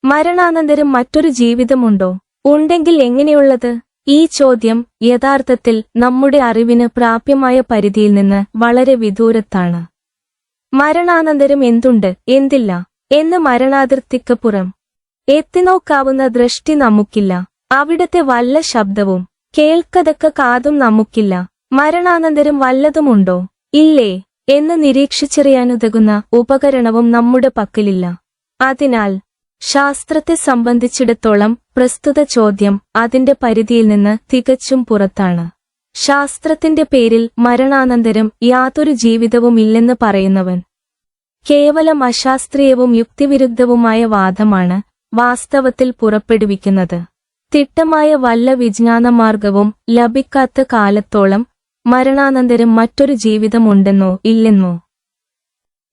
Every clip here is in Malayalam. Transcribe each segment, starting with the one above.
മരണാനന്തരം മറ്റൊരു ജീവിതമുണ്ടോ? ഉണ്ടെങ്കിൽ എങ്ങനെയുള്ളത്? ഈ ചോദ്യം യഥാർത്ഥത്തിൽ നമ്മുടെ അറിവിന് പ്രാപ്യമായ പരിധിയിൽ നിന്ന് വളരെ വിദൂരത്താണ്. മരണാനന്തരം എന്തുണ്ട്, എന്തില്ല എന്ന് മരണാതിർത്തിക്കപ്പുറം എത്തിനോക്കാവുന്ന ദൃഷ്ടി നമുക്കില്ല. അവിടത്തെ വല്ല ശബ്ദവും കേൾക്കതക്ക കാതും നമുക്കില്ല. മരണാനന്തരം വല്ലതുമുണ്ടോ, ഇല്ലേ എന്ന് നിരീക്ഷിച്ചറിയാനുതകുന്ന ഉപകരണവും നമ്മുടെ പക്കലില്ല. അതിനാൽ ശാസ്ത്രത്തെ സംബന്ധിച്ചിടത്തോളം പ്രസ്തുത ചോദ്യം അതിന്റെ പരിധിയിൽ നിന്ന് തികച്ചും പുറത്താണ്. ശാസ്ത്രത്തിന്റെ പേരിൽ മരണാനന്തരം യാതൊരു ജീവിതവും ഇല്ലെന്ന് പറയുന്നവൻ കേവലം അശാസ്ത്രീയവും യുക്തിവിരുദ്ധവുമായ വാദമാണ് വാസ്തവത്തിൽ പുറപ്പെടുവിക്കുന്നത്. തിട്ടമായ വല്ല വിജ്ഞാനമാർഗവും ലഭിക്കാത്ത കാലത്തോളം മരണാനന്തരം മറ്റൊരു ജീവിതമുണ്ടെന്നോ ഇല്ലെന്നോ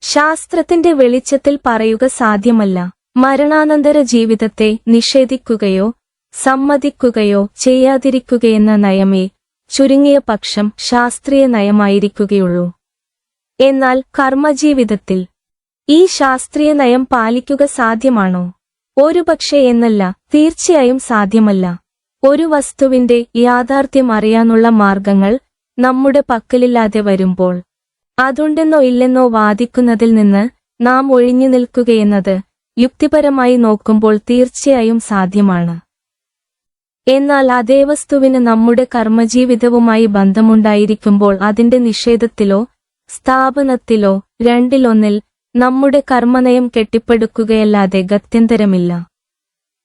ശാസ്ത്രത്തിന്റെ വെളിച്ചത്തിൽ പറയുക സാധ്യമല്ല. മരണാനന്തര ജീവിതത്തെ നിഷേധിക്കുകയോ സമ്മതിക്കുകയോ ചെയ്യാതിരിക്കുകയെന്ന നയമേ ചുരുങ്ങിയ പക്ഷം ശാസ്ത്രീയ നയമായിരിക്കുകയുള്ളൂ. എന്നാൽ കർമ്മജീവിതത്തിൽ ഈ ശാസ്ത്രീയ നയം പാലിക്കുക സാധ്യമാണോ? ഒരുപക്ഷെ എന്നല്ല, തീർച്ചയായും സാധ്യമല്ല. ഒരു വസ്തുവിന്റെ യാഥാർത്ഥ്യം അറിയാനുള്ള മാർഗങ്ങൾ നമ്മുടെ പക്കലില്ലാതെ വരുമ്പോൾ അതുണ്ടെന്നോ ഇല്ലെന്നോ വാദിക്കുന്നതിൽ നിന്ന് നാം ഒഴിഞ്ഞു നിൽക്കുകയെന്നത് യുക്തിപരമായി നോക്കുമ്പോൾ തീർച്ചയായും സാധ്യമാണ്. എന്നാൽ അതേ വസ്തുവിന് നമ്മുടെ കർമ്മജീവിതവുമായി ബന്ധമുണ്ടായിരിക്കുമ്പോൾ അതിന്റെ നിഷേധത്തിലോ സ്ഥാപനത്തിലോ രണ്ടിലൊന്നിൽ നമ്മുടെ കർമ്മനയം കെട്ടിപ്പടുക്കുകയല്ലാതെ ഗത്യന്തരമില്ല.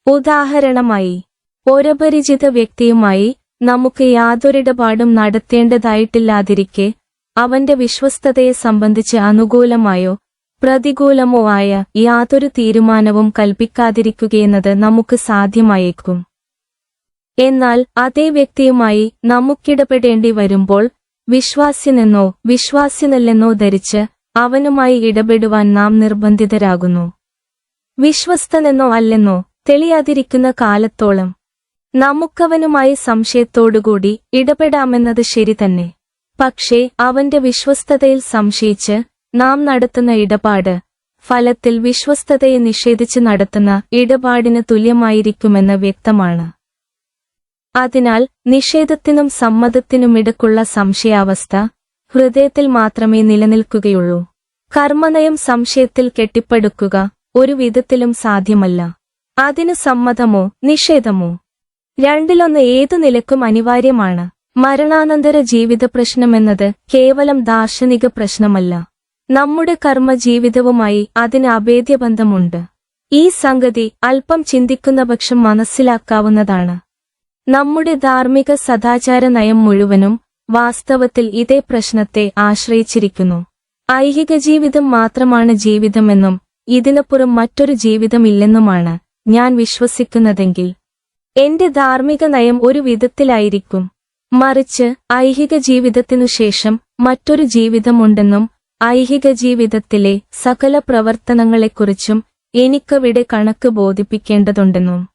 ഉദാഹരണമായി, ഒരപരിചിത വ്യക്തിയുമായി നമുക്ക് യാതൊരിടപാടും നടത്തേണ്ടതായിട്ടില്ലാതിരിക്കെ അവന്റെ വിശ്വസ്തതയെ സംബന്ധിച്ച് അനുകൂലമായോ പ്രതികൂലമോ ആയ യാതൊരു തീരുമാനവും കൽപ്പിക്കാതിരിക്കുകയെന്നത് നമുക്ക് സാധ്യമായേക്കും. എന്നാൽ അതേ വ്യക്തിയുമായി നമുക്കിടപെടേണ്ടി വരുമ്പോൾ വിശ്വാസ്യനെന്നോ വിശ്വാസ്യനല്ലെന്നോ ധരിച്ച് അവനുമായി ഇടപെടുവാൻ നാം നിർബന്ധിതരാകുന്നു. വിശ്വസ്തനെന്നോ അല്ലെന്നോ തെളിയാതിരിക്കുന്ന കാലത്തോളം നമുക്കവനുമായി സംശയത്തോടുകൂടി ഇടപെടാമെന്നത് ശരി തന്നെ. പക്ഷേ അവന്റെ വിശ്വസ്തതയിൽ സംശയിച്ച് നാം നടത്തുന്ന ഇടപാട് ഫലത്തിൽ വിശ്വസ്തതയെ നിഷേധിച്ച് നടത്തുന്ന ഇടപാടിന് തുല്യമായിരിക്കുമെന്ന് വ്യക്തമാണ്. അതിനാൽ നിഷേധത്തിനും സമ്മതത്തിനുമിടക്കുള്ള സംശയാവസ്ഥ ഹൃദയത്തിൽ മാത്രമേ നിലനിൽക്കുകയുള്ളൂ. കർമ്മനയം സംശയത്തിൽ കെട്ടിപ്പടുക്കുക ഒരു വിധത്തിലും സാധ്യമല്ല. അതിന് സമ്മതമോ നിഷേധമോ രണ്ടിലൊന്ന് ഏതു നിലക്കും അനിവാര്യമാണ്. മരണാനന്തര ജീവിത പ്രശ്നമെന്നത് കേവലം ദാർശനിക പ്രശ്നമല്ല. നമ്മുടെ കർമ്മജീവിതവുമായി അതിന് അഭേദ്യബന്ധമുണ്ട്. ഈ സംഗതി അല്പം ചിന്തിക്കുന്ന പക്ഷം മനസ്സിലാക്കാവുന്നതാണ്. നമ്മുടെ ധാർമ്മിക സദാചാര നയം മുഴുവനും വാസ്തവത്തിൽ ഇതേ പ്രശ്നത്തെ ആശ്രയിച്ചിരിക്കുന്നു. ഐഹിക ജീവിതം മാത്രമാണ് ജീവിതമെന്നും ഇതിനപ്പുറം മറ്റൊരു ജീവിതമില്ലെന്നുമാണ് ഞാൻ വിശ്വസിക്കുന്നതെങ്കിൽ എന്റെ ധാർമ്മിക നയം ഒരു വിധത്തിലായിരിക്കും. മറിച്ച് ഐഹിക ജീവിതത്തിനു ശേഷം മറ്റൊരു ജീവിതമുണ്ടെന്നും ഐഹിക ജീവിതത്തിലെ സകല പ്രവർത്തനങ്ങളെക്കുറിച്ചും എനിക്കവിടെ കണക്ക് ബോധിപ്പിക്കേണ്ടതുണ്ടെന്നും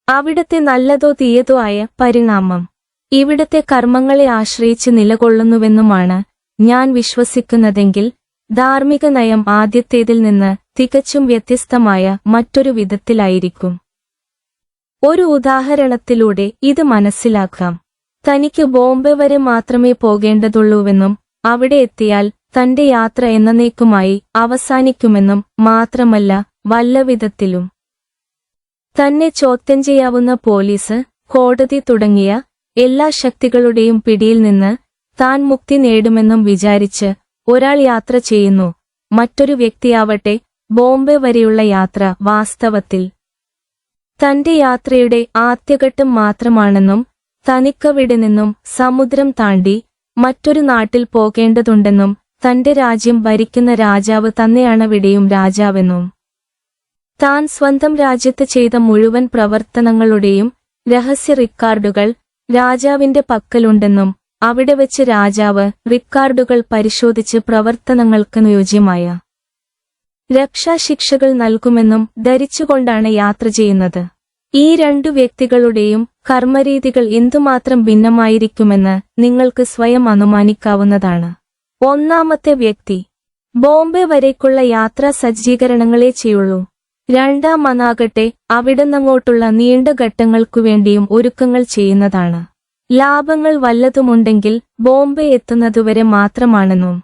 അവിടത്തെ നല്ലതോ തീയതോ ആയ പരിണാമം ഇവിടത്തെ കർമ്മങ്ങളെ ആശ്രയിച്ച് നിലകൊള്ളുന്നുവെന്നുമാണ് ഞാൻ വിശ്വസിക്കുന്നതെങ്കിൽ ധാർമ്മിക നയം ആദ്യത്തേതിൽ നിന്ന് തികച്ചും വ്യത്യസ്തമായ മറ്റൊരു വിധത്തിലായിരിക്കും. ഒരു ഉദാഹരണത്തിലൂടെ ഇത് മനസ്സിലാക്കാം. തനിക്ക് ബോംബെ വരെ മാത്രമേ പോകേണ്ടതുള്ളൂവെന്നും അവിടെ എത്തിയാൽ തന്റെ യാത്ര എന്നേക്കുമായി അവസാനിക്കുമെന്നും മാത്രമല്ല വല്ലവിധത്തിലും തന്നെ ചോദ്യം ചെയ്യാവുന്ന പോലീസ്, കോടതി തുടങ്ങിയ എല്ലാ ശക്തികളുടെയും പിടിയിൽ നിന്ന് താൻ മുക്തി നേടുമെന്നും വിചാരിച്ച് ഒരാൾ യാത്ര ചെയ്യുന്നു. മറ്റൊരു വ്യക്തിയാവട്ടെ ബോംബെ വരെയുള്ള യാത്ര വാസ്തവത്തിൽ തന്റെ യാത്രയുടെ ആദ്യഘട്ടം മാത്രമാണെന്നും തനിക്കവിടെ നിന്നും സമുദ്രം താണ്ടി മറ്റൊരു നാട്ടിൽ പോകേണ്ടതുണ്ടെന്നും തന്റെ രാജ്യം ഭരിക്കുന്ന രാജാവ് തന്നെയാണവിടെയും രാജാവെന്നും താൻ സ്വന്തം രാജ്യത്ത് ചെയ്ത മുഴുവൻ പ്രവർത്തനങ്ങളുടെയും രഹസ്യ റിക്കാർഡുകൾ രാജാവിന്റെ പക്കലുണ്ടെന്നും അവിടെ വെച്ച് രാജാവ് റിക്കാർഡുകൾ പരിശോധിച്ച് പ്രവർത്തനങ്ങൾക്ക് അനുയോജ്യമായ രക്ഷാശിക്ഷകൾ നൽകുമെന്നും ധരിച്ചുകൊണ്ടാണ് യാത്ര ചെയ്യുന്നത്. ഈ രണ്ടു വ്യക്തികളുടെയും കർമ്മരീതികൾ എന്തുമാത്രം ഭിന്നമായിരിക്കുമെന്ന് നിങ്ങൾക്ക് സ്വയം അനുമാനിക്കാവുന്നതാണ്. ഒന്നാമത്തെ വ്യക്തി ബോംബെ വരേക്കുള്ള യാത്രാ സജ്ജീകരണങ്ങളെ ചെയ്യുള്ളൂ. രണ്ടാമനാകട്ടെ അവിടുന്നങ്ങോട്ടുള്ള നീണ്ട ഘട്ടങ്ങൾക്കുവേണ്ടിയും ഒരുക്കങ്ങൾ ചെയ്യുന്നതാണ്. ലാഭങ്ങൾ വല്ലതുമുണ്ടെങ്കിൽ ബോംബെ എത്തുന്നതുവരെ മാത്രമാണെന്നും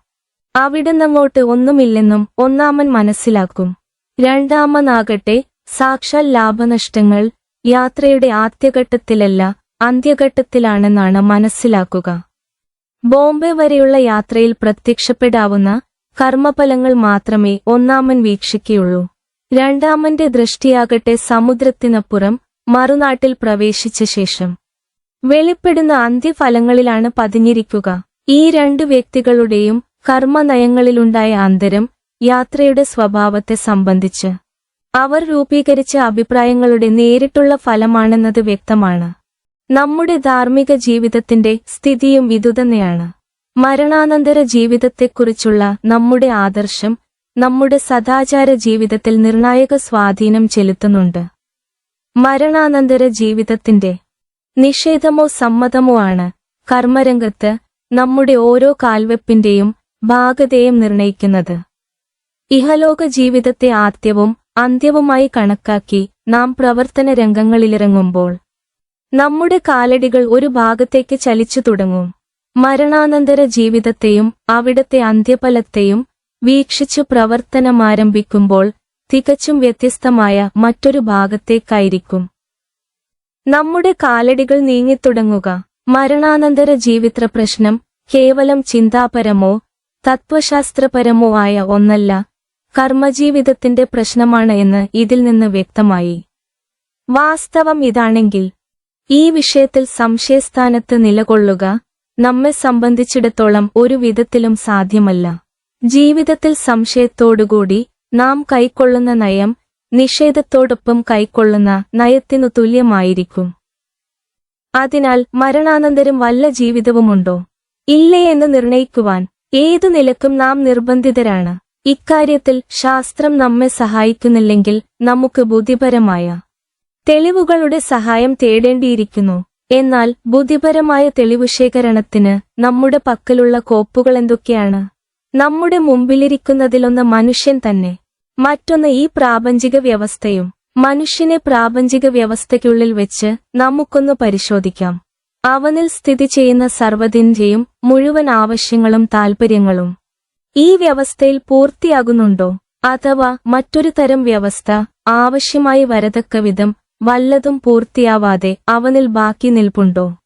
അവിടുന്നങ്ങോട്ട് ഒന്നുമില്ലെന്നും ഒന്നാമൻ മനസ്സിലാക്കും. രണ്ടാമനാകട്ടെ സാക്ഷാൽ ലാഭനഷ്ടങ്ങൾ യാത്രയുടെ ആദ്യഘട്ടത്തിലല്ല അന്ത്യഘട്ടത്തിലാണെന്നാണ് മനസ്സിലാക്കുക. ബോംബെ വരെയുള്ള യാത്രയിൽ പ്രത്യക്ഷപ്പെടാവുന്ന കർമ്മഫലങ്ങൾ മാത്രമേ ഒന്നാമൻ വീക്ഷിക്കുകയുള്ളൂ. രണ്ടാമന്റെ ദൃഷ്ടിയാകട്ടെ സമുദ്രത്തിനപ്പുറം മറുനാട്ടിൽ പ്രവേശിച്ച ശേഷം വെളിപ്പെടുന്ന അന്ത്യഫലങ്ങളിലാണ് പതിഞ്ഞിരിക്കുക. ഈ രണ്ടു വ്യക്തികളുടെയും കർമ്മനയങ്ങളിലുണ്ടായ അന്തരം യാത്രയുടെ സ്വഭാവത്തെ സംബന്ധിച്ച് അവർ രൂപീകരിച്ച അഭിപ്രായങ്ങളുടെ നേരിട്ടുള്ള ഫലമാണെന്നത് വ്യക്തമാണ്. നമ്മുടെ ധാർമ്മിക ജീവിതത്തിന്റെ സ്ഥിതിയും ഇതുതന്നെയാണ്. മരണാനന്തര ജീവിതത്തെക്കുറിച്ചുള്ള നമ്മുടെ ആദർശം നമ്മുടെ സദാചാര ജീവിതത്തിൽ നിർണായക സ്വാധീനം ചെലുത്തുന്നുണ്ട്. മരണാനന്തര ജീവിതത്തിന്റെ നിഷേധമോ സമ്മതമോ ആണ് കർമ്മരംഗത്ത് നമ്മുടെ ഓരോ കാൽവെപ്പിന്റെയും ഭാഗതയും നിർണയിക്കുന്നത്. ഇഹലോക ജീവിതത്തെ ആദ്യവും അന്ത്യവുമായി കണക്കാക്കി നാം പ്രവർത്തന രംഗങ്ങളിലിറങ്ങുമ്പോൾ നമ്മുടെ കാലടികൾ ഒരു ഭാഗത്തേക്ക് ചലിച്ചു തുടങ്ങും. മരണാനന്തര ജീവിതത്തെയും അവിടത്തെ അന്ത്യഫലത്തെയും വീക്ഷിച്ചു പ്രവർത്തനമാരംഭിക്കുമ്പോൾ തികച്ചും വ്യത്യസ്തമായ മറ്റൊരു ഭാഗത്തേക്കായിരിക്കും നമ്മുടെ കാലടികൾ നീങ്ങിത്തുടങ്ങുക. മരണാനന്തര ജീവിത പ്രശ്നം കേവലം ചിന്താപരമോ തത്വശാസ്ത്രപരമോ ആയ ഒന്നല്ല, കർമ്മജീവിതത്തിന്റെ പ്രശ്നമാണ് എന്ന് ഇതിൽ നിന്ന് വ്യക്തമായി. വാസ്തവം ഇതാണെങ്കിൽ ഈ വിഷയത്തിൽ സംശയസ്ഥാനത്ത് നിലകൊള്ളുക നമ്മെ സംബന്ധിച്ചിടത്തോളം ഒരു വിധത്തിലും സാധ്യമല്ല. ജീവിതത്തിൽ സംശയത്തോടുകൂടി നാം കൈക്കൊള്ളുന്ന നയം നിഷേധത്തോടൊപ്പം കൈക്കൊള്ളുന്ന നയത്തിനു തുല്യമായിരിക്കും. അതിനാൽ മരണാനന്തരം വല്ല ജീവിതവുമുണ്ടോ ഇല്ലേ എന്ന് നിർണയിക്കുവാൻ ഏതു നിലക്കും നാം നിർബന്ധിതരാണ്. ഇക്കാര്യത്തിൽ ശാസ്ത്രം നമ്മെ സഹായിക്കുന്നില്ലെങ്കിൽ നമുക്ക് ബുദ്ധിപരമായ തെളിവുകളുടെ സഹായം തേടേണ്ടിയിരിക്കുന്നു. എന്നാൽ ബുദ്ധിപരമായ തെളിവുശേഖരണത്തിന് നമ്മുടെ പക്കലുള്ള കോപ്പുകൾ എന്തൊക്കെയാണ്? നമ്മുടെ മുമ്പിലിരിക്കുന്നതിലൊന്ന് മനുഷ്യൻ തന്നെ, മറ്റൊന്ന് ഈ പ്രാപഞ്ചിക വ്യവസ്ഥയും. മനുഷ്യനെ പ്രാപഞ്ചിക വ്യവസ്ഥയ്ക്കുള്ളിൽ വെച്ച് നമുക്കൊന്ന് പരിശോധിക്കാം. അവനിൽ സ്ഥിതി ചെയ്യുന്ന സർവ്വതിന്റെയും മുഴുവൻ ആവശ്യങ്ങളും താൽപര്യങ്ങളും ഈ വ്യവസ്ഥയിൽ പൂർത്തിയാകുന്നുണ്ടോ? അഥവാ മറ്റൊരു തരം വ്യവസ്ഥ ആവശ്യമായി വരതക്കവിധം വല്ലതും പൂർത്തിയാവാതെ അവനിൽ ബാക്കി നിൽപ്പുണ്ടോ?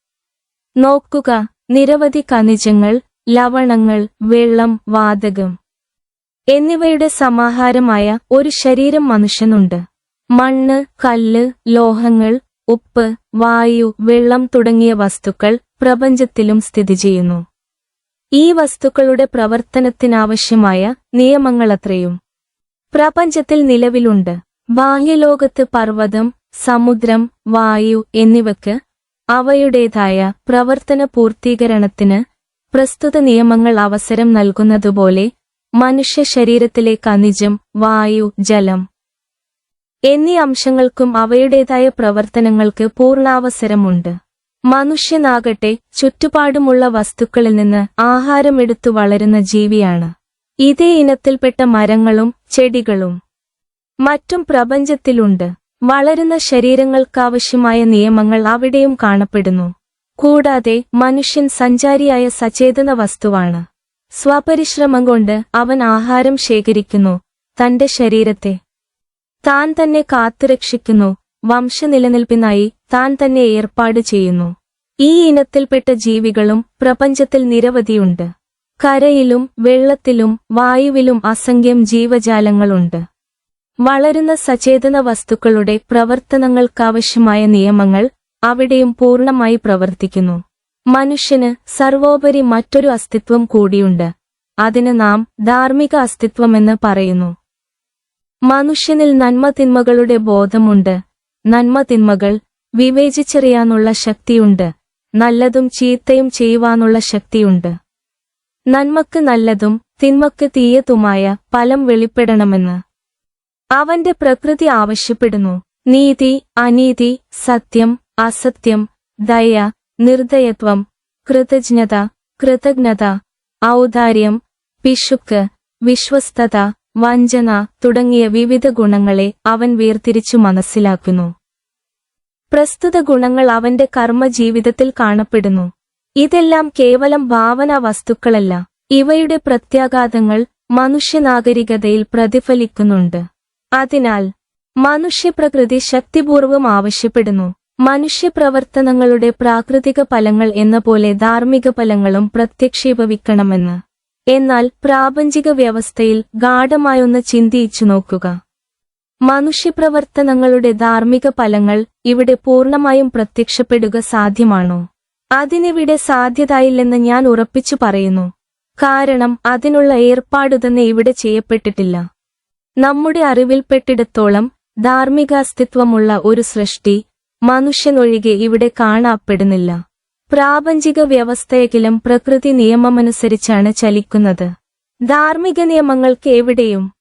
നോക്കുക, നിരവധി ഖനിജങ്ങൾ, ലവണങ്ങൾ, വെള്ളം, വാതകം എന്നിവയുടെ സമാഹാരമായ ഒരു ശരീരം മനുഷ്യനുണ്ട്. മണ്ണ്, കല്ല്, ലോഹങ്ങൾ, ഉപ്പ്, വായു, വെള്ളം തുടങ്ങിയ വസ്തുക്കൾ പ്രപഞ്ചത്തിലും സ്ഥിതി ചെയ്യുന്നു. ഈ വസ്തുക്കളുടെ പ്രവർത്തനത്തിനാവശ്യമായ നിയമങ്ങളത്രയും പ്രപഞ്ചത്തിൽ നിലവിലുണ്ട്. ബാഹ്യലോകത്ത് പർവ്വതം, സമുദ്രം, വായു എന്നിവയ്ക്ക് അവയുടേതായ പ്രവർത്തന പൂർത്തീകരണത്തിന് പ്രസ്തുത നിയമങ്ങൾ അവസരം നൽകുന്നതുപോലെ മനുഷ്യ ശരീരത്തിലെ ഖനിജം, വായു, ജലം എന്നീ അംശങ്ങൾക്കും അവയുടേതായ പ്രവർത്തനങ്ങൾക്ക് പൂർണ്ണാവസരമുണ്ട്. മനുഷ്യനാകട്ടെ ചുറ്റുപാടുമുള്ള വസ്തുക്കളിൽ നിന്ന് ആഹാരമെടുത്തു വളരുന്ന ജീവിയാണ്. ഇതേ ഇനത്തിൽപ്പെട്ട മരങ്ങളും ചെടികളും മറ്റും പ്രപഞ്ചത്തിലുണ്ട്. വളരുന്ന ശരീരങ്ങൾക്കാവശ്യമായ നിയമങ്ങൾ അവിടെയും കാണപ്പെടുന്നു. കൂടാതെ മനുഷ്യൻ സഞ്ചാരിയായ സചേതന വസ്തുവാണ്. സ്വപരിശ്രമം കൊണ്ട് അവൻ ആഹാരം ശേഖരിക്കുന്നു, തന്റെ ശരീരത്തെ താൻ തന്നെ കാത്തുരക്ഷിക്കുന്നു, വംശനിലനിൽപ്പിനായി താൻ തന്നെ ഏർപ്പാട് ചെയ്യുന്നു. ഈ ഇനത്തിൽപ്പെട്ട ജീവികളും പ്രപഞ്ചത്തിൽ നിരവധിയുണ്ട്. കരയിലും വെള്ളത്തിലും വായുവിലും അസംഖ്യം ജീവജാലങ്ങളുണ്ട്. വളരുന്ന സചേതന വസ്തുക്കളുടെ പ്രവർത്തനങ്ങൾക്കാവശ്യമായ നിയമങ്ങൾ അവിടെയും പൂർണ്ണമായി പ്രവർത്തിക്കുന്നു. മനുഷ്യന് സർവോപരി മറ്റൊരു അസ്തിത്വം കൂടിയുണ്ട്. അതിന് നാം ധാർമ്മിക അസ്തിത്വമെന്ന് പറയുന്നു. മനുഷ്യനിൽ നന്മതിന്മകളുടെ ബോധമുണ്ട്. നന്മതിന്മകൾ വിവേചിച്ചറിയാനുള്ള ശക്തിയുണ്ട്. നല്ലതും ചീത്തയും ചെയ്യുവാനുള്ള ശക്തിയുണ്ട്. നന്മക്ക് നല്ലതും തിന്മക്ക് തീയതുമായ ഫലം വെളിപ്പെടണമെന്ന് അവന്റെ പ്രകൃതി ആവശ്യപ്പെടുന്നു. നീതി, അനീതി, സത്യം, അസത്യം, ദയ, നിർദയത്വം, കൃതജ്ഞത, കൃതജ്ഞത, ഔദാര്യം, പിശുക്ക്, വിശ്വസ്തത, വഞ്ചന തുടങ്ങിയ വിവിധ ഗുണങ്ങളെ അവൻ വേർതിരിച്ചു മനസ്സിലാക്കുന്നു. പ്രസ്തുത ഗുണങ്ങൾ അവന്റെ കർമ്മജീവിതത്തിൽ കാണപ്പെടുന്നു. ഇതെല്ലാം കേവലം ഭാവനാ വസ്തുക്കളല്ല, ഇവയുടെ പ്രത്യാഘാതങ്ങൾ മനുഷ്യനാഗരികതയിൽ പ്രതിഫലിക്കുന്നുണ്ട്. അതിനാൽ മനുഷ്യപ്രകൃതി ശക്തിപൂർവം ആവശ്യപ്പെടുന്നു. മനുഷ്യപ്രവർത്തനങ്ങളുടെ പ്രാകൃതിക ഫലങ്ങൾ എന്ന പോലെ ധാർമ്മിക ഫലങ്ങളും പ്രത്യക്ഷീഭവിക്കണമെന്ന്. എന്നാൽ പ്രാപഞ്ചിക വ്യവസ്ഥയിൽ ഗാഢമായൊന്ന് ചിന്തിച്ചു നോക്കുക. മനുഷ്യപ്രവർത്തനങ്ങളുടെ ധാർമ്മിക ഫലങ്ങൾ ഇവിടെ പൂർണ്ണമായും പ്രത്യക്ഷപ്പെടുക സാധ്യമാണോ? അതിനിവിടെ സാധ്യതയില്ലെന്ന് ഞാൻ ഉറപ്പിച്ചു പറയുന്നു. കാരണം അതിനുള്ള ഏർപ്പാടുതന്നെ ഇവിടെ ചെയ്യപ്പെട്ടിട്ടില്ല. നമ്മുടെ അറിവിൽപ്പെട്ടിടത്തോളം ധാർമ്മികാസ്തിത്വമുള്ള ഒരു സൃഷ്ടി മനുഷ്യനൊഴികെ ഇവിടെ കാണപ്പെടുന്നില്ല. പ്രാപഞ്ചിക വ്യവസ്ഥയെങ്കിലും പ്രകൃതി നിയമമനുസരിച്ചാണ് ചലിക്കുന്നത്. ധാർമ്മിക നിയമങ്ങൾക്ക് എവിടെയും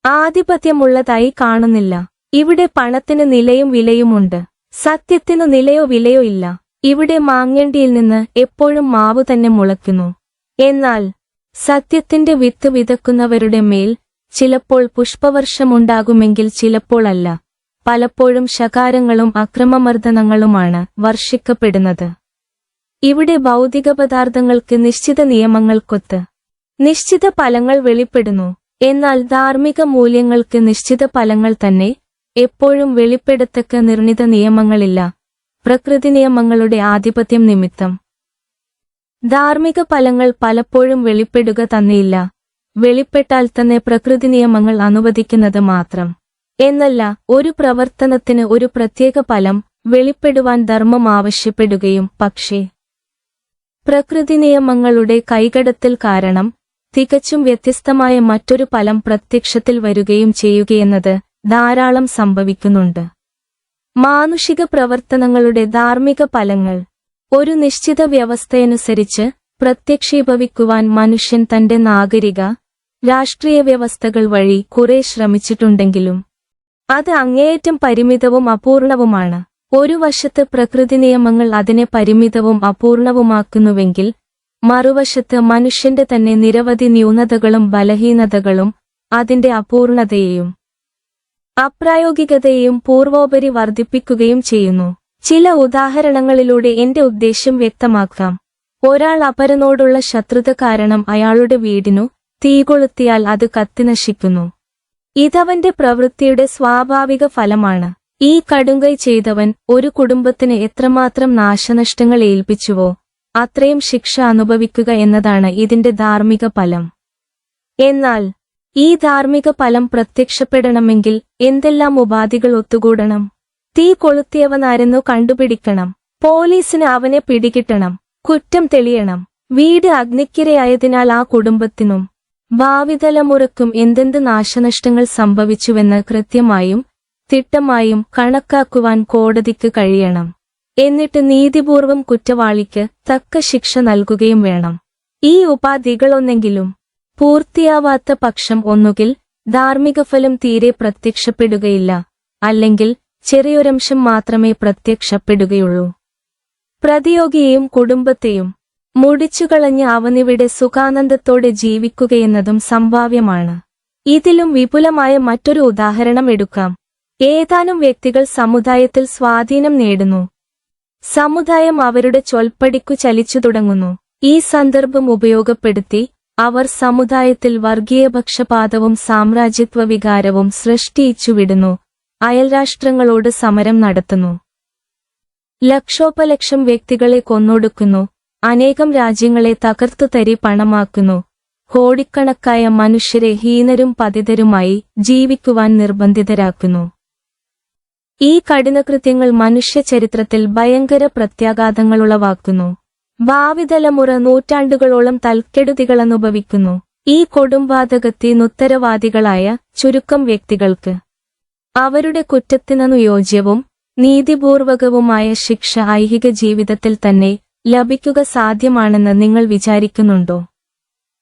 ആധിപത്യമുള്ളതായി കാണുന്നില്ല. ഇവിടെ പണത്തിന് നിലയും വിലയുമുണ്ട്, സത്യത്തിനു നിലയോ വിലയോ ഇല്ല. ഇവിടെ മാങ്ങണ്ടിയിൽ നിന്ന് എപ്പോഴും മാവു തന്നെ മുളയ്ക്കുന്നു. എന്നാൽ സത്യത്തിന്റെ വിത്ത് വിതക്കുന്നവരുടെ മേൽ ചിലപ്പോൾ പുഷ്പവർഷമുണ്ടാകുമെങ്കിൽ ചിലപ്പോൾ അല്ല. പലപ്പോഴും ശകാരങ്ങളും അക്രമമർദ്ദനങ്ങളുമാണ് വർഷിക്കപ്പെടുന്നത്. ഇവിടെ ഭൗതിക പദാർത്ഥങ്ങൾക്ക് നിശ്ചിത നിയമങ്ങൾക്കൊത്ത് നിശ്ചിത ഫലങ്ങൾ വെളിപ്പെടുന്നു. എന്നാൽ ധാർമ്മിക മൂല്യങ്ങൾക്ക് നിശ്ചിത ഫലങ്ങൾ തന്നെ എപ്പോഴും വെളിപ്പെടത്തക്ക നിർണിത നിയമങ്ങളില്ല, പ്രകൃതി നിയമങ്ങളുടെ ആധിപത്യം നിമിത്തം. ധാർമ്മിക ഫലങ്ങൾ പലപ്പോഴും വെളിപ്പെടുക തന്നെയില്ല, വെളിപ്പെട്ടാൽ തന്നെ പ്രകൃതി നിയമങ്ങൾ അനുവദിക്കുന്നത് മാത്രം. എന്നല്ല, ഒരു പ്രവർത്തനത്തിന് ഒരു പ്രത്യേക ഫലം വെളിപ്പെടുവാൻ ധർമ്മം ആവശ്യപ്പെടുകയും പക്ഷേ പ്രകൃതി നിയമങ്ങളുടെ കൈകടത്തൽ കാരണം തികച്ചും വ്യത്യസ്തമായ മറ്റൊരു ഫലം പ്രത്യക്ഷത്തിൽ വരികയും ചെയ്യുകയെന്നത് ധാരാളം സംഭവിക്കുന്നുണ്ട്. മാനുഷിക പ്രവർത്തനങ്ങളുടെ ധാർമ്മിക ഫലങ്ങൾ ഒരു നിശ്ചിത വ്യവസ്ഥയനുസരിച്ച് പ്രത്യക്ഷീഭവിക്കുവാൻ മനുഷ്യൻ തന്റെ നാഗരിക രാഷ്ട്രീയ വ്യവസ്ഥകൾ വഴി കുറെ ശ്രമിച്ചിട്ടുണ്ടെങ്കിലും അത് അങ്ങേയറ്റം പരിമിതവും അപൂർണവുമാണ്. ഒരു വശത്ത് പ്രകൃതി നിയമങ്ങൾ അതിനെ പരിമിതവും അപൂർണവുമാക്കുന്നുവെങ്കിൽ മറുവശത്ത് മനുഷ്യന്റെ തന്നെ നിരവധി ന്യൂനതകളും ബലഹീനതകളും അതിന്റെ അപൂർണതയെയും അപ്രായോഗികതയെയും പൂർവോപരി വർദ്ധിപ്പിക്കുകയും ചെയ്യുന്നു. ചില ഉദാഹരണങ്ങളിലൂടെ എന്റെ ഉദ്ദേശ്യം വ്യക്തമാക്കാം. ഒരാൾ അപരനോടുള്ള ശത്രുത കാരണം അയാളുടെ വീടിനു തീകൊളുത്തിയാൽ അത് കത്തിനശിക്കുന്നു. ഇതവന്റെ പ്രവൃത്തിയുടെ സ്വാഭാവിക ഫലമാണ്. ഈ കടുങ്കൈ ചെയ്തവൻ ഒരു കുടുംബത്തിന് എത്രമാത്രം നാശനഷ്ടങ്ങൾ ഏൽപ്പിച്ചുവോ അത്രയും ശിക്ഷ അനുഭവിക്കുക എന്നതാണ് ഇതിന്റെ ധാർമ്മിക ഫലം. എന്നാൽ ഈ ധാർമ്മിക ഫലം പ്രത്യക്ഷപ്പെടണമെങ്കിൽ എന്തെല്ലാം ഉപാധികൾ ഒത്തുകൂടണം? തീ കൊളുത്തിയവനാരെന്നു കണ്ടുപിടിക്കണം, പോലീസിന് അവനെ പിടികിട്ടണം, കുറ്റം തെളിയണം, വീട് അഗ്നിക്കിരയായതിനാൽ ആ കുടുംബത്തിനും ഭാവി തലമുറക്കും എന്തെന്ത് നാശനഷ്ടങ്ങൾ സംഭവിച്ചുവെന്ന് കൃത്യമായും തിട്ടമായും കണക്കാക്കുവാൻ കോടതിക്ക് കഴിയണം. എന്നിട്ട് നീതിപൂർവം കുറ്റവാളിക്ക് തക്ക ശിക്ഷ നൽകുകയും വേണം. ഈ ഉപാധികളൊന്നെങ്കിലും പൂർത്തിയാവാത്ത പക്ഷം ഒന്നുകിൽ ധാർമ്മികഫലം തീരെ പ്രത്യക്ഷപ്പെടുകയില്ല, അല്ലെങ്കിൽ ചെറിയൊരംശം മാത്രമേ പ്രത്യക്ഷപ്പെടുകയുള്ളൂ. പ്രതിയോഗിയെയും കുടുംബത്തെയും മുടിച്ചുകളഞ്ഞ് അവനിവിടെ സുഖാനന്ദത്തോടെ ജീവിക്കുകയെന്നതും സംഭാവ്യമാണ്. ഇതിലും വിപുലമായ മറ്റൊരു ഉദാഹരണം എടുക്കാം. ഏതാനും വ്യക്തികൾ സമുദായത്തിൽ സ്വാധീനം നേടുന്നു. സമുദായം അവരുടെ ചൊൽപ്പടിക്കു ചലിച്ചു തുടങ്ങുന്നു. ഈ സന്ദർഭം ഉപയോഗപ്പെടുത്തി അവർ സമുദായത്തിൽ വർഗീയപക്ഷപാതവും സാമ്രാജ്യത്വ വികാരവും സൃഷ്ടിച്ചുവിടുന്നു. അയൽരാഷ്ട്രങ്ങളോട് സമരം നടത്തുന്നു. ലക്ഷോപലക്ഷം വ്യക്തികളെ കൊന്നൊടുക്കുന്നു. അനേകം രാജ്യങ്ങളെ തകർത്തുതരി പണമാക്കുന്നു. കോടിക്കണക്കായ മനുഷ്യരെ ഹീനരും പതിതരുമായി ജീവിക്കുവാൻ നിർബന്ധിതരാക്കുന്നു. ഈ കഠിനകൃത്യങ്ങൾ മനുഷ്യ ചരിത്രത്തിൽ ഭയങ്കര പ്രത്യാഘാതങ്ങളുളവാക്കുന്നു. ഭാവി തലമുറ നൂറ്റാണ്ടുകളോളം തൽക്കെടുതികൾ അനുഭവിക്കുന്നു. ഈ കൊടുംപാതകത്തിനുത്തരവാദികളായ ചുരുക്കം വ്യക്തികൾക്ക് അവരുടെ കുറ്റത്തിനനുയോജ്യവും നീതിപൂർവകവുമായ ശിക്ഷ ഐഹിക ജീവിതത്തിൽ തന്നെ ലഭിക്കുക സാധ്യമാണെന്ന് നിങ്ങൾ വിചാരിക്കുന്നുണ്ടോ?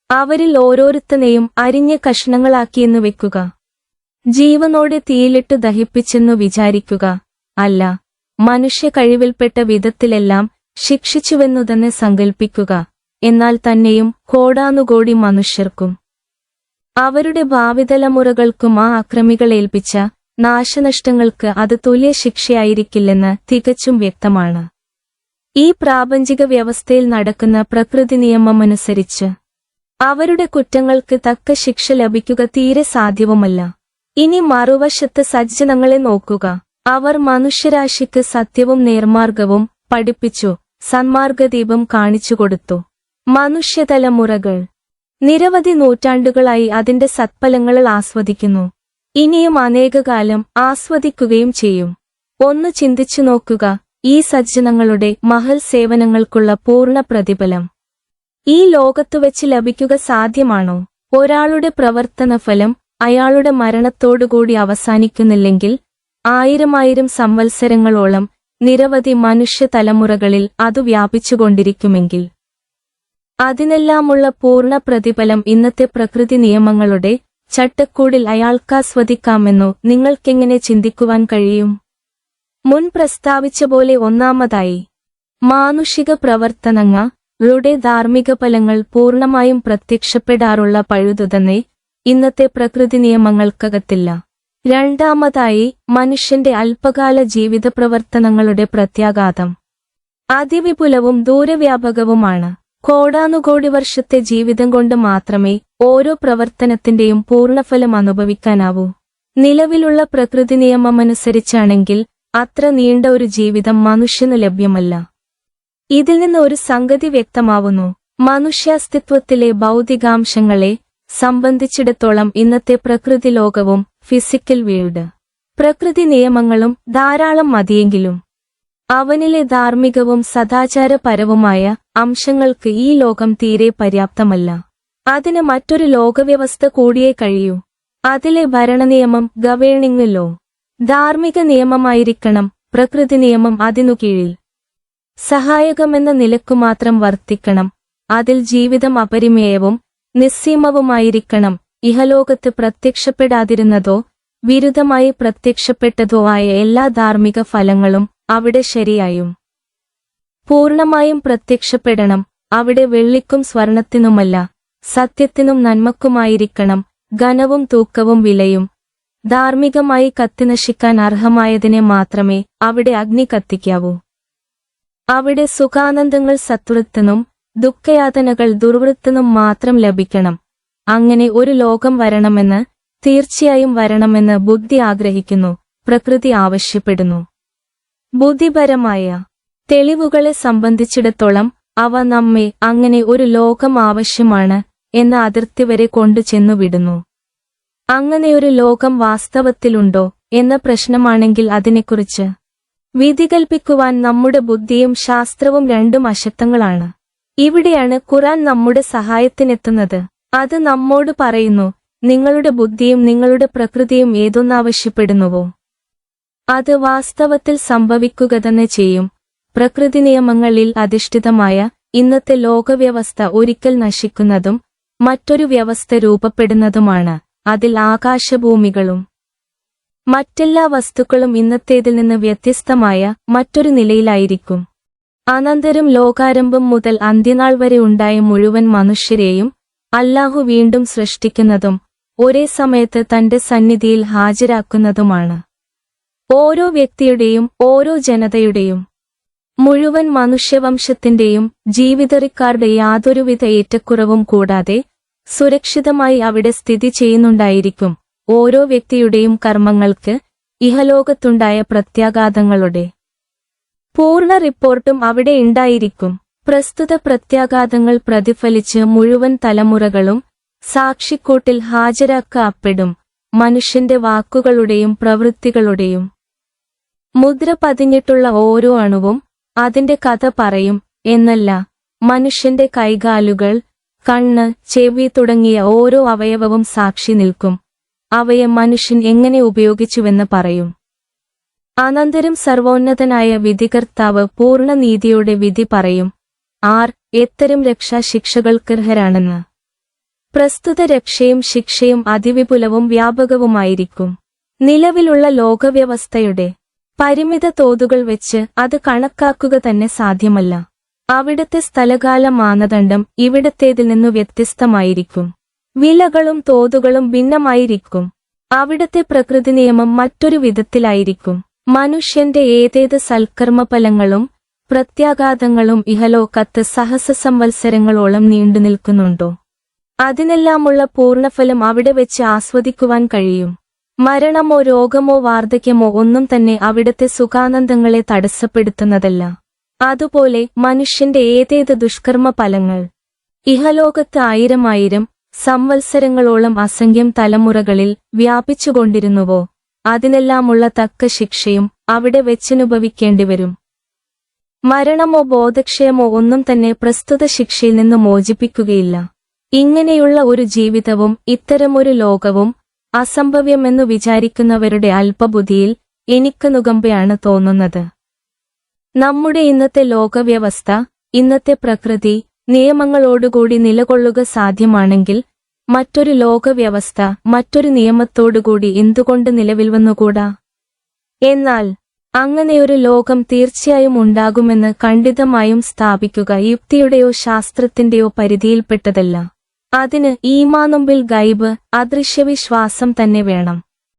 അവരിൽ ഓരോരുത്തനെയും അരിഞ്ഞ കഷ്ണങ്ങളാക്കിയെന്നു വെക്കുക. ജീവനോടെ തീയിലിട്ടു ദഹിപ്പിച്ചെന്നു വിചാരിക്കുക. അല്ല, മനുഷ്യ കഴിവിൽപ്പെട്ട വിധത്തിലെല്ലാം ശിക്ഷിച്ചുവെന്നു തന്നെ സങ്കൽപ്പിക്കുക. എന്നാൽ തന്നെയും കോടാനുകോടി മനുഷ്യർക്കും അവരുടെ ഭാവിതലമുറകൾക്കും ആ അക്രമികളേൽപ്പിച്ച നാശനഷ്ടങ്ങൾക്ക് അത് തുല്യ ശിക്ഷയായിരിക്കില്ലെന്ന് തികച്ചും വ്യക്തമാണ്. ഈ പ്രാപഞ്ചിക വ്യവസ്ഥയിൽ നടക്കുന്ന പ്രകൃതി നിയമമനുസരിച്ച് അവരുടെ കുറ്റങ്ങൾക്ക് തക്ക ശിക്ഷ ലഭിക്കുക തീരെ സാധ്യവുമല്ല. ഇനി മറുവശത്ത് സജ്ജനങ്ങളെ നോക്കുക. അവർ മനുഷ്യരാശിക്ക് സത്യവും നേർമാർഗവും പഠിപ്പിച്ചു, സന്മാർഗദീപം കാണിച്ചുകൊടുത്തു. മനുഷ്യതലമുറകൾ നിരവധി നൂറ്റാണ്ടുകളായി അതിന്റെ സത്ഫലങ്ങൾ ആസ്വദിക്കുന്നു. ഇനിയും അനേകകാലം ആസ്വദിക്കുകയും ചെയ്യും. ഒന്ന് ചിന്തിച്ചു നോക്കുക, ഈ സജ്ജനങ്ങളുടെ മഹൽ സേവനങ്ങൾക്കുള്ള പൂർണ്ണ പ്രതിഫലം ഈ ലോകത്തുവെച്ച് ലഭിക്കുക സാധ്യമാണോ? ഒരാളുടെ പ്രവർത്തനഫലം അയാളുടെ മരണത്തോടുകൂടി അവസാനിക്കുന്നില്ലെങ്കിൽ 1000 സംവത്സരങ്ങളോളം നിരവധി മനുഷ്യ തലമുറകളിൽ അതു വ്യാപിച്ചുകൊണ്ടിരിക്കുമെങ്കിൽ അതിനെല്ലാമുള്ള പൂർണ്ണ പ്രതിഫലം ഇന്നത്തെ പ്രകൃതി നിയമങ്ങളുടെ ചട്ടക്കൂടിൽ അയാൾക്കാസ്വദിക്കാമെന്നോ നിങ്ങൾക്കെങ്ങനെ ചിന്തിക്കുവാൻ കഴിയും? മുൻ പ്രസ്താവിച്ച പോലെ ഒന്നാമതായി, മാനുഷിക പ്രവർത്തനങ്ങളുടെ ധാർമ്മിക ഫലങ്ങൾ പൂർണ്ണമായും പ്രത്യക്ഷപ്പെടാറുള്ള പഴുതുതന്നെ ഇന്നത്തെ പ്രകൃതി നിയമങ്ങൾക്കകത്തില്ല. രണ്ടാമതായി, മനുഷ്യന്റെ അല്പകാല ജീവിത പ്രവർത്തനങ്ങളുടെ പ്രത്യാഘാതം അതിവിപുലവും ദൂരവ്യാപകവുമാണ്. കോടാനുകോടി വർഷത്തെ ജീവിതം കൊണ്ട് മാത്രമേ ഓരോ പ്രവർത്തനത്തിന്റെയും പൂർണ്ണഫലം അനുഭവിക്കാനാവൂ. നിലവിലുള്ള പ്രകൃതി നിയമമനുസരിച്ചാണെങ്കിൽ അത്ര നീണ്ട ഒരു ജീവിതം മനുഷ്യനു ലഭ്യമല്ല. ഇതിൽ നിന്ന് ഒരു സംഗതി വ്യക്തമാവുന്നു. മനുഷ്യാസ്തിത്വത്തിലെ ഭൗതികാംശങ്ങളെ സംബന്ധിച്ചിടത്തോളം ഇന്നത്തെ പ്രകൃതി ലോകവും ഫിസിക്കൽ വേൾഡ് പ്രകൃതി നിയമങ്ങളും ധാരാളം മതിയെങ്കിലും അവനിലെ ധാർമ്മികവും സദാചാരപരവുമായ അംശങ്ങൾക്ക് ഈ ലോകം തീരെ പര്യാപ്തമല്ല. അതിന് മറ്റൊരു ലോകവ്യവസ്ഥ കൂടിയേ കഴിയൂ. അതിലെ ഭരണനിയമം, ഗവേണിംഗ് ലോ, ധാർമ്മിക നിയമമായിരിക്കണം. പ്രകൃതി നിയമം അതിനു കീഴിൽ സഹായകമെന്ന നിലക്കുമാത്രം വർത്തിക്കണം. അതിൽ ജീവിതം അപരിമേയവും നിസ്സീമവുമായിരിക്കണം. ഇഹലോകത്ത് പ്രത്യക്ഷപ്പെടാതിരുന്നതോ വിരുദ്ധമായി പ്രത്യക്ഷപ്പെട്ടതോ ആയ എല്ലാ ധാർമ്മിക ഫലങ്ങളും അവിടെ ശരിയായും പൂർണ്ണമായും പ്രത്യക്ഷപ്പെടണം. അവിടെ വെള്ളിക്കും സ്വർണത്തിനുമല്ല, സത്യത്തിനും നന്മക്കുമായിരിക്കണം ഘനവും തൂക്കവും വിലയും. ധാർമ്മികമായി കത്തിനശിക്കാൻ അർഹമായതിനെ മാത്രമേ അവിടെ അഗ്നി കത്തിക്കാവൂ. അവിടെ സുഖാനന്ദങ്ങൾ സത്വൃത്തിനും ദുഃഖയാതനകൾ ദുർവൃത്തിനും മാത്രം ലഭിക്കണം. അങ്ങനെ ഒരു ലോകം വരണമെന്ന്, തീർച്ചയായും വരണമെന്ന് ബുദ്ധി ആഗ്രഹിക്കുന്നു, പ്രകൃതി ആവശ്യപ്പെടുന്നു. ബുദ്ധിപരമായ തെളിവുകളെ സംബന്ധിച്ചിടത്തോളം അവ നമ്മെ അങ്ങനെ ഒരു ലോകം ആവശ്യമാണ് എന്ന അതിർത്തി വരെ കൊണ്ടുചെന്നുവിടുന്നു. അങ്ങനെയൊരു ലോകം വാസ്തവത്തിലുണ്ടോ എന്ന പ്രശ്നമാണെങ്കിൽ അതിനെക്കുറിച്ച് വിധി കൽപ്പിക്കുവാൻ നമ്മുടെ ബുദ്ധിയും ശാസ്ത്രവും രണ്ടും അശക്തങ്ങളാണ്. ഇവിടെയാണ് ഖുർആൻ നമ്മുടെ സഹായത്തിനെത്തുന്നത്. അത് നമ്മോട് പറയുന്നു, നിങ്ങളുടെ ബുദ്ധിയും നിങ്ങളുടെ പ്രകൃതിയും ഏതൊന്നാവശ്യപ്പെടുന്നുവോ അത് വാസ്തവത്തിൽ സംഭവിക്കുക തന്നെ ചെയ്യും. പ്രകൃതി നിയമങ്ങളിൽ അധിഷ്ഠിതമായ ഇന്നത്തെ ലോകവ്യവസ്ഥ ഒരിക്കൽ നശിക്കുന്നതും മറ്റൊരു വ്യവസ്ഥ രൂപപ്പെടുന്നതുമാണ്. അതിൽ ആകാശഭൂമികളും മറ്റെല്ലാ വസ്തുക്കളും ഇന്നത്തേതിൽ നിന്ന് വ്യത്യസ്തമായ മറ്റൊരു നിലയിലായിരിക്കും. അനന്തരം ലോകാരംഭം മുതൽ അന്ത്യനാൾ വരെ ഉണ്ടായ മുഴുവൻ മനുഷ്യരെയും അല്ലാഹു വീണ്ടും സൃഷ്ടിക്കുന്നതും ഒരേ സമയത്ത് തന്റെ സന്നിധിയിൽ ഹാജരാക്കുന്നതുമാണ്. ഓരോ വ്യക്തിയുടെയും ഓരോ ജനതയുടെയും മുഴുവൻ മനുഷ്യവംശത്തിന്റെയും ജീവിതറിക്കാരുടെ യാതൊരുവിധ ഏറ്റക്കുറവും കൂടാതെ സുരക്ഷിതമായി അവിടെ സ്ഥിതി ചെയ്യുന്നുണ്ടായിരിക്കും. ഓരോ വ്യക്തിയുടെയും കർമ്മങ്ങൾക്ക് ഇഹലോകത്തുണ്ടായ പ്രത്യാഘാതങ്ങളുടെ പൂർണ്ണ റിപ്പോർട്ടും അവിടെ ഉണ്ടായിരിക്കും. പ്രസ്തുത പ്രത്യാഘാതങ്ങൾ പ്രതിഫലിച്ച് മുഴുവൻ തലമുറകളും സാക്ഷിക്കൂട്ടിൽ ഹാജരാക്കപ്പെടും. മനുഷ്യന്റെ വാക്കുകളുടെയും പ്രവൃത്തികളുടെയും മുദ്ര പതിഞ്ഞിട്ടുള്ള ഓരോ അണുവും അതിന്റെ കഥ പറയും എന്നല്ല, മനുഷ്യന്റെ കൈകാലുകൾ, കണ്ണ്, ചെവി തുടങ്ങിയ ഓരോ അവയവവും സാക്ഷി നിൽക്കും. അവയെ മനുഷ്യൻ എങ്ങനെ ഉപയോഗിച്ചുവെന്ന് പറയും. അനന്തരം സർവോന്നതനായ വിധികർത്താവ് പൂർണ്ണ നീതിയോടെ വിധി പറയും. എത്തരം രക്ഷാശിക്ഷകൾക്കർഹരാണെന്ന്. പ്രസ്തുത രക്ഷയും ശിക്ഷയും അതിവിപുലവും വ്യാപകവുമായിരിക്കും. നിലവിലുള്ള ലോകവ്യവസ്ഥയുടെ പരിമിത തോതുകൾ വെച്ച് അത് കണക്കാക്കുക തന്നെ സാധ്യമല്ല. അവിടത്തെ സ്ഥലകാല മാനദണ്ഡം ഇവിടത്തേതിൽ നിന്നു വ്യത്യസ്തമായിരിക്കും. വിലകളും തോതുകളും ഭിന്നമായിരിക്കും. അവിടത്തെ പ്രകൃതി നിയമം മറ്റൊരു വിധത്തിലായിരിക്കും. മനുഷ്യന്റെ ഏതേത് സൽക്കർമ്മഫലങ്ങളും പ്രത്യാഘാതങ്ങളും ഇഹലോകത്ത് സഹസ്രസംവത്സരങ്ങളോളം നീണ്ടുനിൽക്കുന്നുണ്ടോ? അതിനെല്ലാമുള്ള പൂർണ്ണഫലം അവിടെ വെച്ച് ആസ്വദിക്കുവാൻ കഴിയും. മരണമോ രോഗമോ വാർദ്ധക്യമോ ഒന്നും തന്നെ അവിടത്തെ സുഖാനന്ദങ്ങളെ തടസ്സപ്പെടുത്തുന്നതല്ല. അതുപോലെ മനുഷ്യന്റെ ഏതേത് ദുഷ്കർമ്മ ഫലങ്ങൾ ഇഹലോകത്ത് 1000 സംവത്സരങ്ങളോളം അസംഖ്യം തലമുറകളിൽ വ്യാപിച്ചുകൊണ്ടിരുന്നുവോ അതിനെല്ലാമുള്ള തക്ക ശിക്ഷയും അവിടെ വെച്ചനുഭവിക്കേണ്ടിവരും. മരണമോ ബോധക്ഷയമോ ഒന്നും തന്നെ പ്രസ്തുത ശിക്ഷയിൽ നിന്ന് മോചിപ്പിക്കുകയില്ല. ഇങ്ങനെയുള്ള ഒരു ജീവിതവും ഇത്തരമൊരു ലോകവും അസംഭവ്യമെന്നു വിചാരിക്കുന്നവരുടെ അല്പബുദ്ധിയിൽ എനിക്ക് നുകമ്പയാണ് തോന്നുന്നത്. നമ്മുടെ ഇന്നത്തെ ലോകവ്യവസ്ഥ, ഇന്നത്തെ പ്രകൃതി നിയമങ്ങളോടുകൂടി നിലകൊള്ളുക സാധ്യമാണെങ്കിൽ മറ്റൊരു ലോകവ്യവസ്ഥ മറ്റൊരു നിയമത്തോടുകൂടി എന്തുകൊണ്ട് നിലവിൽ വന്നുകൂടാ? എന്നാൽ അങ്ങനെയൊരു ലോകം തീർച്ചയായും ഉണ്ടാകുമെന്ന് ഖണ്ഡിതമായും സ്ഥാപിക്കുക യുക്തിയുടെയോ ശാസ്ത്രത്തിന്റെയോ പരിധിയിൽപ്പെട്ടതല്ല. അതിന് ഈമാനുമ്പിൽ ഗൈബ് അദൃശ്യവിശ്വാസം തന്നെ വേണം.